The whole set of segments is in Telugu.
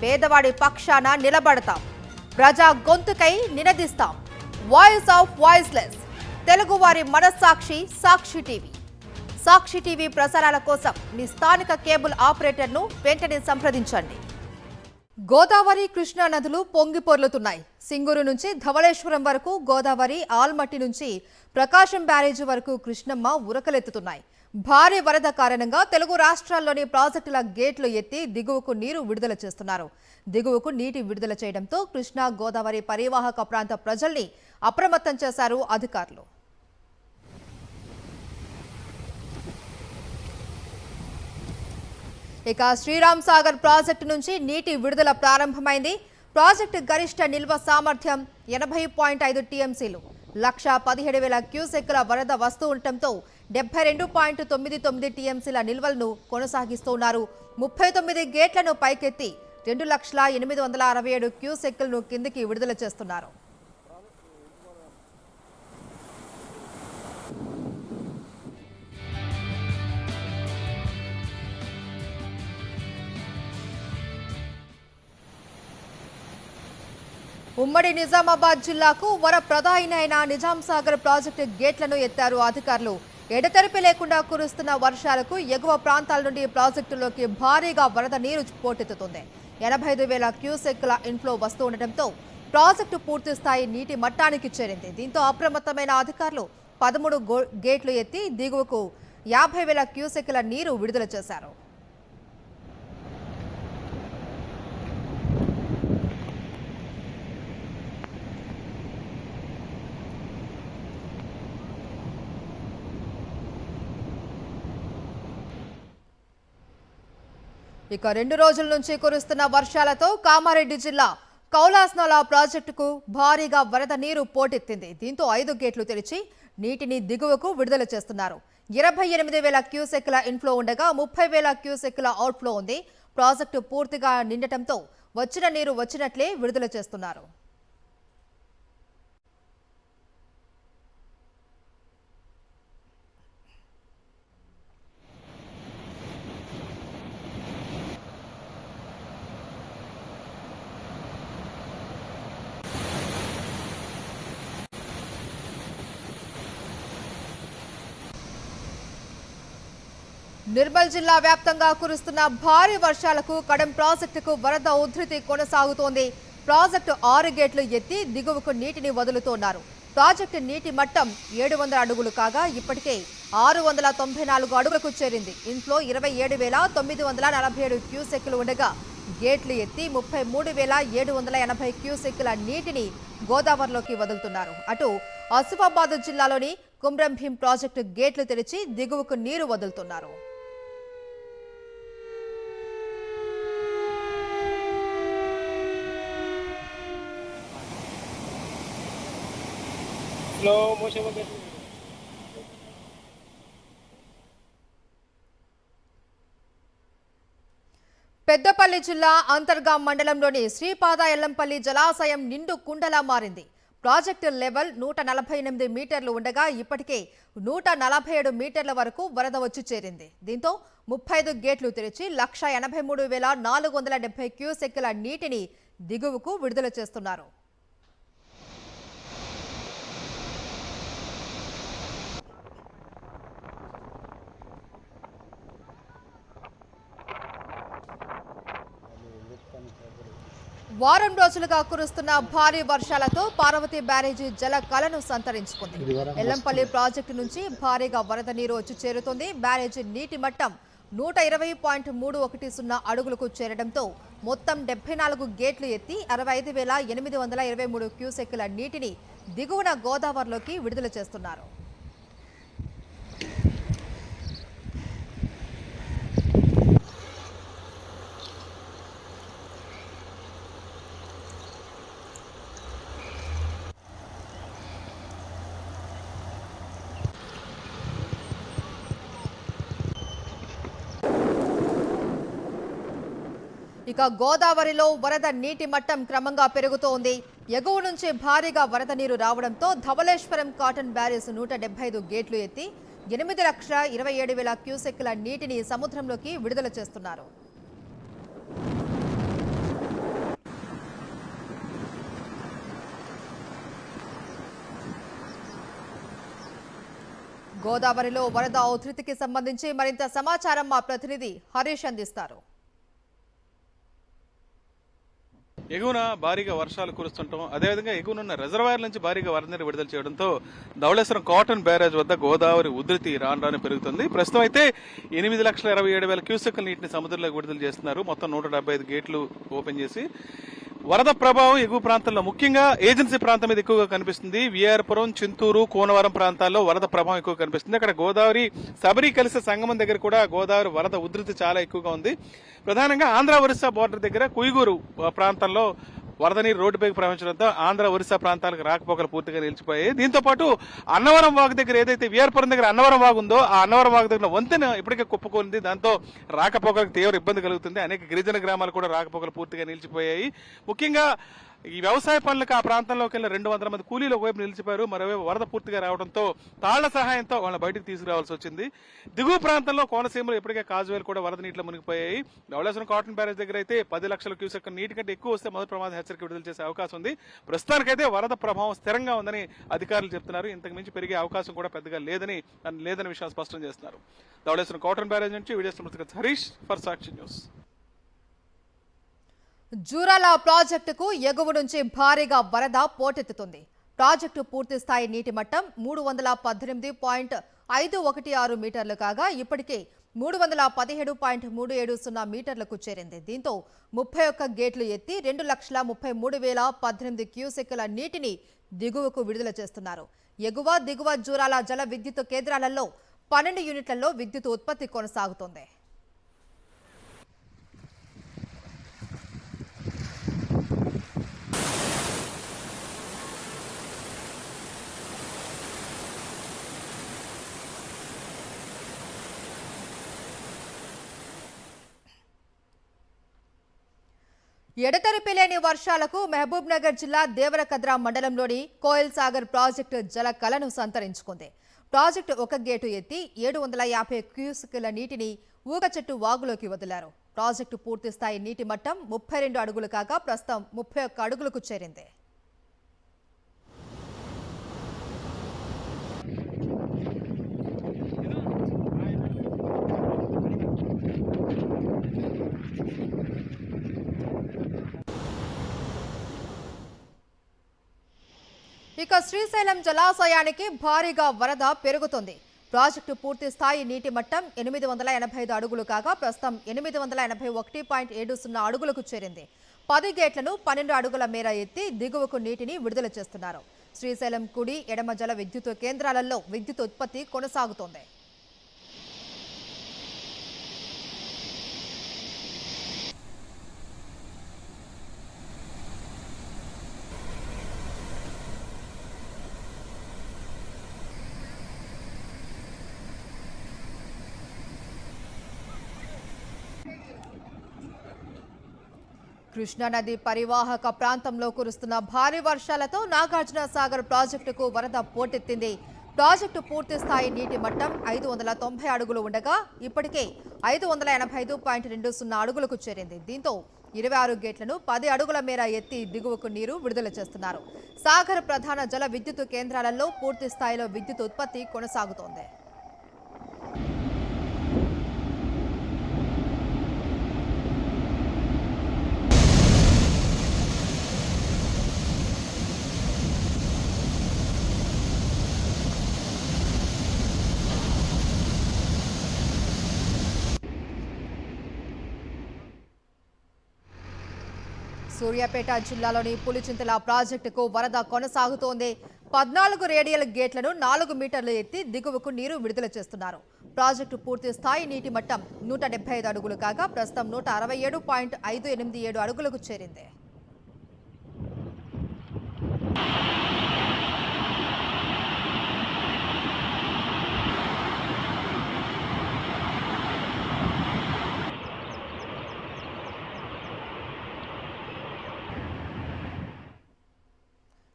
పేదవాడి పక్షాన నిలబడతాం, ప్రజా గొంతుకై నినదిస్తాం. వాయిస్ ఆఫ్ వాయిస్లెస్, తెలుగువారి మనస్సాక్షి సాక్షి టీవీ. సాక్షి టీవీ ప్రసారాల కోసం మీ స్థానిక కేబుల్ ఆపరేటర్ను వెంటనే సంప్రదించండి. గోదావరి కృష్ణా నదులు పొంగి పొర్లుతున్నాయి. సింగూరు నుంచి ధవళేశ్వరం వరకు గోదావరి, ఆల్మట్టి నుంచి ప్రకాశం బ్యారేజీ వరకు కృష్ణమ్మ ఉరకలెత్తుతున్నాయి. భారీ వరద కారణంగా తెలుగు రాష్ట్రాల్లోని ప్రాజెక్టుల గేట్లు ఎత్తి దిగువకు నీరు విడుదల చేస్తున్నారు. దిగువకు నీటి విడుదల చేయడంతో కృష్ణా గోదావరి పరివాహక ప్రాంత ప్రజల్ని అప్రమత్తం చేశారు అధికారులు. ఇక శ్రీరామ్ సాగర్ ప్రాజెక్టు నుంచి నీటి విడుదల ప్రారంభమైంది. ప్రాజెక్టు గరిష్ట నిల్వ సామర్థ్యం 80.5 టీఎంసీలు. 1,17,000 క్యూసెక్కుల వరద వస్తూ ఉండటంతో 72.99 టీఎంసీల నిల్వలను కొనసాగిస్తున్నారు. 39 గేట్లను పైకెత్తి 2,08,67 క్యూసెక్కులను కిందికి విడుదల చేస్తున్నారు. ఉమ్మడి నిజామాబాద్ జిల్లాకు వరప్రదాయిని అయిన నిజాం సాగర్ ప్రాజెక్టు గేట్లను ఎత్తారు అధికారులు. ఎడతెరిపి లేకుండా కురుస్తున్న వర్షాలకు ఎగువ ప్రాంతాల నుండి ప్రాజెక్టులోకి భారీగా వరద నీరు పోటెత్తుతుంది. 85,000 క్యూసెక్కుల ఇన్ఫ్లో వస్తూ ఉండటంతో ప్రాజెక్టు పూర్తి స్థాయి నీటి మట్టానికి చేరింది. దీంతో అప్రమత్తమైన అధికారులు 13 గేట్లు ఎత్తి దిగువకు 50,000 క్యూసెక్కుల నీరు విడుదల చేశారు. ఇక 2 రోజుల నుంచి కురుస్తున్న వర్షాలతో కామారెడ్డి జిల్లా కౌలాస్నాలా ప్రాజెక్టుకు భారీగా వరద నీరు పోటెత్తింది. దీంతో 5 గేట్లు తెరిచి నీటిని దిగువకు విడుదల చేస్తున్నారు. 28,000 క్యూసెక్కుల ఇన్ఫ్లో ఉండగా 30,000 క్యూసెక్కుల అవుట్ఫ్లో ఉంది. ప్రాజెక్టు పూర్తిగా నిండటంతో వచ్చిన నీరు వచ్చినట్లే విడుదల చేస్తున్నారు. నిర్మల్ జిల్లా వ్యాప్తంగా కురుస్తున్న భారీ వర్షాలకు కడెం ప్రాజెక్టుకు వరద ఉధృతి కొనసాగుతోంది. ప్రాజెక్టు 6 గేట్లు ఎత్తి దిగువకు నీటిని వదులుతున్నారు. ప్రాజెక్టు నీటి మట్టం 700 అడుగులు కాగా ఇప్పటికే 694 అడుగులకు చేరింది. ఇన్ఫ్లో 27,947 క్యూసెక్కులు ఉండగా గేట్లు ఎత్తి 33,780 క్యూసెక్కుల నీటిని గోదావరిలోకి వదులుతున్నారు. అటు ఆసిఫాబాద్ జిల్లాలోని కుమ్రం భీం ప్రాజెక్టు గేట్లు తెరిచి దిగువకు నీరు వదులుతున్నారు. పెద్దపల్లి జిల్లా అంతర్గాం మండలంలోని శ్రీపాద ఎల్లంపల్లి జలాశయం నిండు కుండలా మారింది. ప్రాజెక్టు లెవెల్ 148 మీటర్లు ఉండగా ఇప్పటికే 147 మీటర్ల వరకు వరద వచ్చి చేరింది. దీంతో 35 గేట్లు తెరిచి 1,83,470 క్యూసెక్కుల నీటిని దిగువకు విడుదల చేస్తున్నారు. వారం రోజులుగా కురుస్తున్న భారీ వర్షాలతో పార్వతి బ్యారేజీ జల కలను సంతరించుకుంది. ఎల్లంపల్లి ప్రాజెక్టు నుంచి భారీగా వరద నీరు వచ్చి చేరుతోంది. బ్యారేజీ నీటి మట్టం 120.310 అడుగులకు చేరడంతో మొత్తం 74 గేట్లు ఎత్తి 65,823 క్యూసెక్కుల నీటిని దిగువన గోదావరిలోకి విడుదల చేస్తున్నారు. ఇక గోదావరిలో వరద నీటి మట్టం క్రమంగా పెరుగుతోంది. ఎగువ నుంచి భారీగా వరద నీరు రావడంతో ధవళేశ్వరం కాటన్ బ్యారేజ్ 175 గేట్లు ఎత్తి 8,27,000 క్యూసెక్కుల నీటిని సముద్రంలోకి విడుదల చేస్తున్నారు. గోదావరిలో వరద ఉధృతికి సంబంధించి మరింత సమాచారం మా ప్రతినిధి హరీష్ అందిస్తారు. ఎగువన భారీగా వర్షాలు కురుస్తుండటం, అదేవిధంగా ఎగువనున్న రిజర్వాయర్ నుంచి భారీగా వరద నీరు విడుదల చేయడంతో ధవళేశ్వరం కాటన్ బ్యారేజ్ వద్ద గోదావరి ఉధృతి రాను పెరుగుతుంది. ప్రస్తుతం అయితే 8,27,000 క్యూసెక్కుల నీటిని సముద్రంలోకి విడుదల చేస్తున్నారు. మొత్తం 175 గేట్లు ఓపెన్ చేసి వరద ప్రభావం ఎగువ ప్రాంతాల్లో ముఖ్యంగా ఏజెన్సీ ప్రాంతం మీద ఎక్కువగా కనిపిస్తుంది. విఆర్పురం, చింతూరు, కోనవరం ప్రాంతాల్లో వరద ప్రభావం ఎక్కువ కనిపిస్తుంది. అక్కడ గోదావరి శబరి కలిసే సంగమం దగ్గర కూడా గోదావరి వరద ఉధృతి చాలా ఎక్కువగా ఉంది. ప్రధానంగా ఆంధ్ర ఒరిస్సా బోర్డర్ దగ్గర కుయిగూరు ప్రాంతంలో వరద నీరు రోడ్డుపైకి ప్రవహించడంతో ఆంధ్ర ఒరిస్సా ప్రాంతాలకు రాకపోకలు పూర్తిగా నిలిచిపోయాయి. దీంతో పాటు అన్నవరం వాగు దగ్గర ఏదైతే విఆర్పురం దగ్గర అన్నవరం వాగు ఉందో ఆ అన్నవరం వాగు దగ్గర వంతెన ఇప్పటికే కుప్పకూలింది. దాంతో రాకపోకలకు తీవ్ర ఇబ్బంది కలుగుతుంది. అనేక గిరిజన గ్రామాలు కూడా రాకపోకలు పూర్తిగా నిలిచిపోయాయి. ముఖ్యంగా ఈ వ్యవసాయ పనులకు ఆ ప్రాంతంలోకి వెళ్ళిన 200 మంది కూలీలు ఒకవైపు నిలిచిపోయారు. మరోవైపు వరద పూర్తిగా రావడంతో తాళ్ల సహాయంతో వాళ్ళని బయటకు తీసుకురావాల్సి వచ్చింది. దిగువ ప్రాంతంలో కోనసీమలో ఇప్పటికే కాజువేలు కూడా వరద నీటిలో మునిగిపోయాయి. ధవళేశ్వరం కాటన్ బ్యారేజ్ దగ్గర అయితే 10 లక్షల క్యూసెక్ నీటి కంటే ఎక్కువ వస్తే మొదటి ప్రమాద హెచ్చరిక విడుదల చేసే అవకాశం ఉంది. ప్రస్తుతానికైతే వరద ప్రభావం స్థిరంగా ఉందని అధికారులు చెప్తున్నారు. ఇంతకు మించి పెరిగే అవకాశం కూడా పెద్దగా లేదని విషయాన్ని స్పష్టం చేస్తున్నారు. ధవళేశ్వరం కాటన్ బ్యారేజ్ నుంచి video Harish for Sakshi news. Jurala ప్రాజెక్టుకు ఎగువ నుంచి భారీగా వరద పోటెత్తుతుంది. ప్రాజెక్టు పూర్తి స్థాయి నీటి మట్టం 318.516 మీటర్లు కాగా ఇప్పటికే 317.370 మీటర్లకు చేరింది. దీంతో 31 గేట్లు ఎత్తి 2,33,018 క్యూసెక్కుల నీటిని దిగువకు విడుదల చేస్తున్నారు. ఎగువ దిగువ జూరాల జల విద్యుత్ కేంద్రాలలో 12 యూనిట్లలో విద్యుత్ ఉత్పత్తి కొనసాగుతోంది. ఎడతెరిపి లేని వర్షాలకు మహబూబ్ నగర్ జిల్లా దేవరకద్ర మండలంలోని కోయల్ సాగర్ ప్రాజెక్టు జల కలను సంతరించుకుంది. ప్రాజెక్టు ఒక గేటు ఎత్తి 750 క్యూసెక్కుల నీటిని ఊగచెట్టు వాగులోకి వదిలారు. ప్రాజెక్టు పూర్తి స్థాయి నీటి మట్టం 32 అడుగులు కాగా ప్రస్తుతం 31 అడుగులకు చేరింది. ఇక శ్రీశైలం జలాశయానికి భారీగా వరద పెరుగుతుంది. ప్రాజెక్టు పూర్తి స్థాయి నీటి మట్టం 885 అడుగులు కాగా ప్రస్తుతం 881.70 అడుగులకు చేరింది. 10 గేట్లను 12 అడుగుల మేర ఎత్తి దిగువకు నీటిని విడుదల చేస్తున్నారు. శ్రీశైలం కుడి ఎడమ జల విద్యుత్ కేంద్రాలలో విద్యుత్ ఉత్పత్తి కొనసాగుతోంది. కృష్ణానది పరివాహక ప్రాంతంలో కురుస్తున్న భారీ వర్షాలతో నాగార్జున సాగర్ ప్రాజెక్టుకు వరద పోటెత్తింది. ప్రాజెక్టు పూర్తి స్థాయి నీటి మట్టం 590 అడుగులు ఉండగా ఇప్పటికే 585.20 అడుగులకు చేరింది. దీంతో 26 గేట్లను 10 అడుగుల మేర ఎత్తి దిగువకు నీరు విడుదల చేస్తున్నారు. సాగర్ ప్రధాన జల విద్యుత్ కేంద్రాలలో పూర్తి స్థాయిలో విద్యుత్ ఉత్పత్తి కొనసాగుతోంది. సూర్యాపేట జిల్లాలోని పులిచింతల ప్రాజెక్టుకు వరద కొనసాగుతోంది. 14 రేడియల్ గేట్లను 4 మీటర్లు ఎత్తి దిగువకు నీరు విడుదల చేస్తున్నారు. ప్రాజెక్టు పూర్తి స్థాయి నీటి మట్టం 175 అడుగులు కాగా ప్రస్తుతం 167.587 అడుగులకు చేరింది.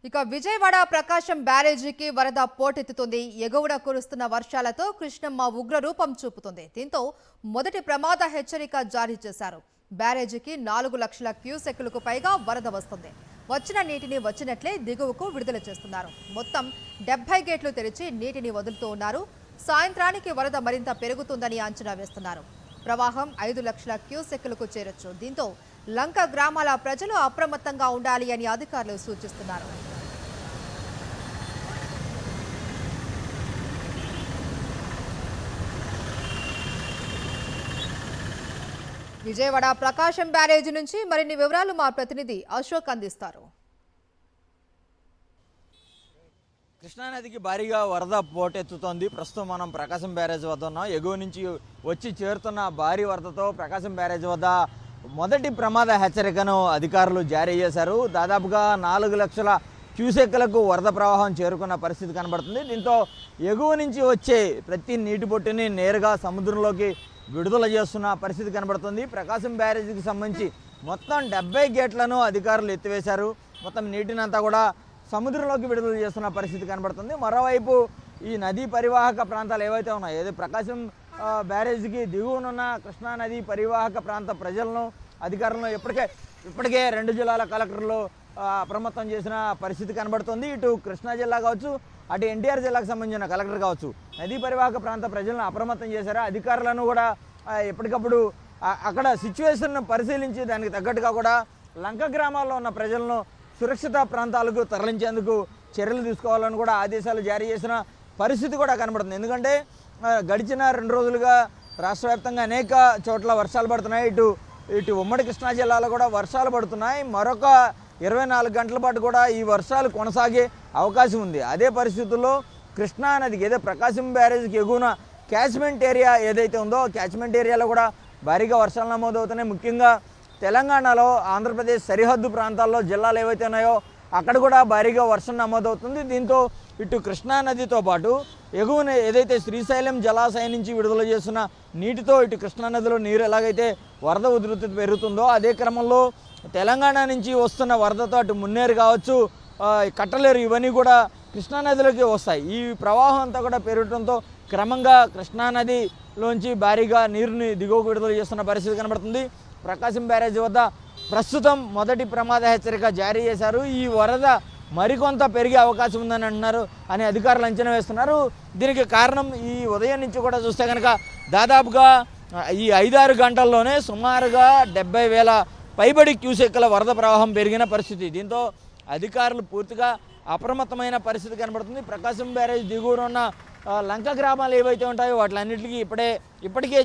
ఇక విజయవాడ ప్రకాశం బ్యారేజీకి వరద పోటెత్తుతుంది. ఎగువన కురుస్తున్న వర్షాలతో కృష్ణమ్మ ఉగ్ర రూపం చూపుతుంది. దీంతో మొదటి ప్రమాద హెచ్చరిక జారీ చేశారు. బ్యారేజీకి 4 లక్షల క్యూసెక్కులకు పైగా వరద వస్తుంది. వచ్చిన నీటిని వచ్చినట్లే దిగువకు విడుదల చేస్తున్నారు. మొత్తం 70 గేట్లు తెరిచి నీటిని వదులుతూ ఉన్నారు. సాయంత్రానికి వరద మరింత పెరుగుతుందని అంచనా వేస్తున్నారు. ప్రవాహం 5 లక్షల క్యూసెక్కులకు చేరొచ్చు. దీంతో లంక గ్రామాల ప్రజలు అప్రమత్తంగా ఉండాలి అని అధికారులు సూచిస్తున్నారు. విజయవాడ ప్రకాశం బ్యారేజీ నుంచి మరిన్ని వివరాలు మా ప్రతినిధి అశోక్ అందిస్తారు. కృష్ణానదికి భారీగా వరద పోటెత్తుతోంది. ప్రస్తుతం మనం ప్రకాశం బ్యారేజ్ వద్ద ఉన్నాం. ఎగువ నుంచి వచ్చి చేరుతున్న భారీ వరదతో ప్రకాశం బ్యారేజ్ వద్ద మొదటి ప్రమాద హెచ్చరికను అధికారులు జారీ చేశారు. దాదాపుగా 4 లక్షల క్యూసెక్లకు వరద ప్రవాహం చేరుకున్న పరిస్థితి కనబడుతుంది. దీంతో ఎగువ నుంచి వచ్చే ప్రతి నీటి బొట్టుని నేరుగా సముద్రంలోకి విడుదల చేస్తున్న పరిస్థితి కనబడుతుంది. ప్రకాశం బ్యారేజీకి సంబంధించి మొత్తం 70 గేట్లను అధికారులు ఎత్తివేశారు. మొత్తం నీటిని అంతా కూడా సముద్రంలోకి విడుదల చేస్తున్న పరిస్థితి కనబడుతుంది. మరోవైపు ఈ నదీ పరివాహక ప్రాంతాలు ఏవైతే ఉన్నాయో, ఏదో ప్రకాశం బ్యారేజీకి దిగువనున్న కృష్ణా నదీ పరివాహక ప్రాంత ప్రజలను అధికారులను ఇప్పటికే 2 జిల్లాల కలెక్టర్లు అప్రమత్తం చేసిన పరిస్థితి కనబడుతుంది. ఇటు కృష్ణా జిల్లా కావచ్చు, అటు ఎన్టీఆర్ జిల్లాకు సంబంధించిన కలెక్టర్ కావచ్చు, నదీ పరివాహక ప్రాంత ప్రజలను అప్రమత్తం చేశారు. అధికారులను కూడా ఎప్పటికప్పుడు అక్కడ సిచ్యువేషన్ పరిశీలించి దానికి తగ్గట్టుగా కూడా లంక గ్రామాల్లో ఉన్న ప్రజలను సురక్షిత ప్రాంతాలకు తరలించేందుకు చర్యలు తీసుకోవాలని కూడా ఆదేశాలు జారీ చేసిన పరిస్థితి కూడా కనబడుతుంది. ఎందుకంటే గడిచిన 2 రోజులుగా రాష్ట్ర వ్యాప్తంగా అనేక చోట్ల వర్షాలు పడుతున్నాయి. ఇటు ఉమ్మడి కృష్ణా జిల్లాలో కూడా వర్షాలు పడుతున్నాయి. మరొక 24 గంటల పాటు కూడా ఈ వర్షాలు కొనసాగే అవకాశం ఉంది. అదే పరిస్థితుల్లో కృష్ణా నదికి ఏదో ప్రకాశం బ్యారేజ్కి ఎగువన క్యాచ్మెంట్ ఏరియా ఏదైతే ఉందో క్యాచ్మెంట్ ఏరియాలో కూడా భారీగా వర్షాలు నమోదవుతున్నాయి. ముఖ్యంగా తెలంగాణలో ఆంధ్రప్రదేశ్ సరిహద్దు ప్రాంతాల్లో జిల్లాలు ఏవైతే ఉన్నాయో అక్కడ కూడా భారీగా వర్షం నమోదవుతుంది. దీంతో ఇటు కృష్ణా నదితో పాటు ఎగువన ఏదైతే శ్రీశైలం జలాశయం నుంచి విడుదల చేస్తున్న నీటితో ఇటు కృష్ణా నదిలో నీరు ఎలాగైతే వరద ఉధృతి పెరుగుతుందో అదే క్రమంలో తెలంగాణ నుంచి వస్తున్న వరదతో అటు మున్నేరు కావచ్చు, కట్టలేరు, ఇవన్నీ కూడా కృష్ణానదిలోకి వస్తాయి. ఈ ప్రవాహం అంతా కూడా పెరగడంతో క్రమంగా కృష్ణానదిలోంచి భారీగా నీరుని దిగువకు విడుదల చేస్తున్న పరిస్థితి కనబడుతుంది. ప్రకాశం బ్యారేజ్ వద్ద ప్రస్తుతం మొదటి ప్రమాద హెచ్చరిక జారీ చేశారు. ఈ వరద మరికొంత పెరిగే అవకాశం ఉందని అంటున్నారు అని అధికారులు అంచనా వేస్తున్నారు. దీనికి కారణం ఈ ఉదయం నుంచి కూడా చూస్తే కనుక దాదాపుగా ఈ 5-6 గంటల్లోనే సుమారుగా 70,000 పైబడి క్యూసెక్కుల వరద ప్రవాహం పెరిగిన పరిస్థితి. దీంతో అధికారులు పూర్తిగా అప్రమత్తమైన పరిస్థితి కనబడుతుంది. ప్రకాశం బ్యారేజ్ దిగువన ఉన్న లంక గ్రామాలు ఏవైతే ఉంటాయో వాటిలన్నింటికి ఇప్పటికే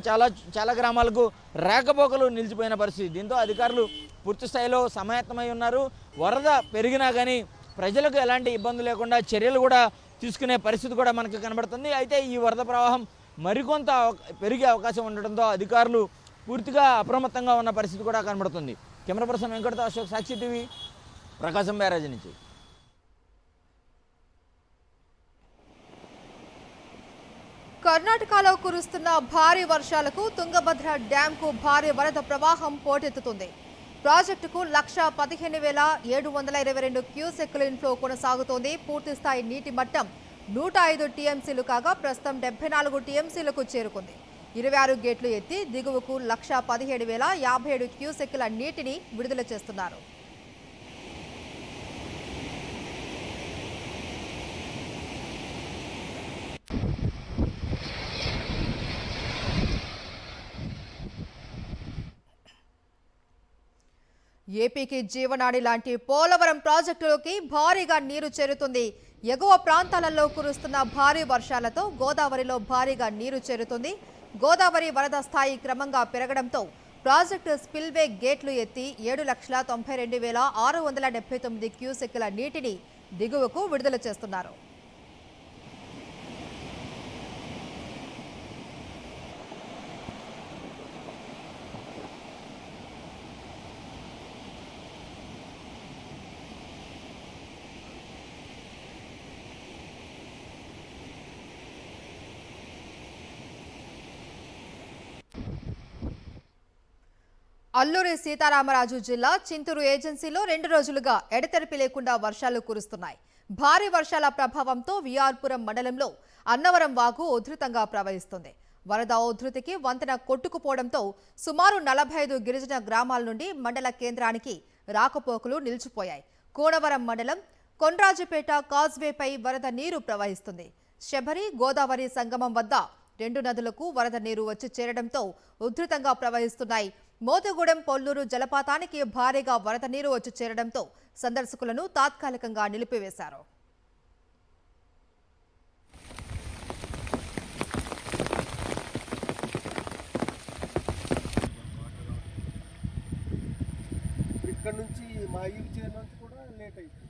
చాలా గ్రామాలకు రాకపోకలు నిలిచిపోయిన పరిస్థితి. దీంతో అధికారులు పూర్తి స్థాయిలో సమాయత్తమై ఉన్నారు. వరద పెరిగినా కానీ ప్రజలకు ఎలాంటి ఇబ్బంది లేకుండా చర్యలు కూడా తీసుకునే పరిస్థితి కూడా మనకు కనబడుతుంది. అయితే ఈ వరద ప్రవాహం మరికొంత పెరిగే అవకాశం ఉండడంతో అధికారులు పూర్తిగా అప్రమత్తంగా ఉన్న పరిస్థితి కూడా కనబడుతుంది. కెమెరా పర్సన్ వెంకటతో అశోక్, సాక్షి టీవీ, ప్రకాశం బ్యారేజ్ నుంచి. కర్ణాటకలో కురుస్తున్న భారీ వర్షాలకు తుంగభద్ర డ్యాంకు భారీ వరద ప్రవాహం పోటెత్తుతుంది. ప్రాజెక్టుకు 1,15,722 క్యూసెక్కుల ఇన్ఫ్లో కొనసాగుతోంది. పూర్తిస్థాయి నీటి మట్టం 105 టీఎంసీలు కాగా ప్రస్తుతం 74 టీఎంసీలకు చేరుకుంది. 26 గేట్లు ఎత్తి దిగువకు 1,17,057 క్యూసెక్కుల నీటిని విడుదల చేస్తున్నారు. ఏపీకి జీవనాడి లాంటి పోలవరం ప్రాజెక్టులోకి భారీగా నీరు చేరుతుంది. ఎగువ ప్రాంతాలలో కురుస్తున్న భారీ వర్షాలతో గోదావరిలో భారీగా నీరు చేరుతుంది. గోదావరి వరద స్థాయి క్రమంగా పెరగడంతో ప్రాజెక్టు స్పిల్వే గేట్లు ఎత్తి 7,92,679 క్యూసెక్కుల నీటిని దిగువకు విడుదల చేస్తున్నారు. అల్లూరి సీతారామరాజు జిల్లా చింతూరు ఏజెన్సీలో 2 రోజులుగా ఎడతెరిపి లేకుండా వర్షాలు కురుస్తున్నాయి. భారీ వర్షాల ప్రభావంతో విఆర్పురం మండలంలో అన్నవరం వాగు ఉధృతంగా ప్రవహిస్తుంది. వరద ఉధృతికి వంతెన కొట్టుకుపోవడంతో సుమారు 45 గిరిజన గ్రామాల నుండి మండల కేంద్రానికి రాకపోకలు నిలిచిపోయాయి. కోనవరం మండలం కొండ్రాజుపేట కాజ్వేపై వరద నీరు ప్రవహిస్తుంది. శబరి గోదావరి సంగమం వద్ద 2 నదులకు వరద నీరు వచ్చి చేరడంతో ఉధృతంగా ప్రవహిస్తున్నాయి. మోతుగూడెం పొల్లూరు జలపాతానికి భారీగా వరద నీరు వచ్చి చేరడంతో సందర్శకులను తాత్కాలికంగా నిలిపివేశారు. ఇక్కడ నుంచి మా ఈవి చేరినందుకు కూడా లేట్ అయిపోయింది.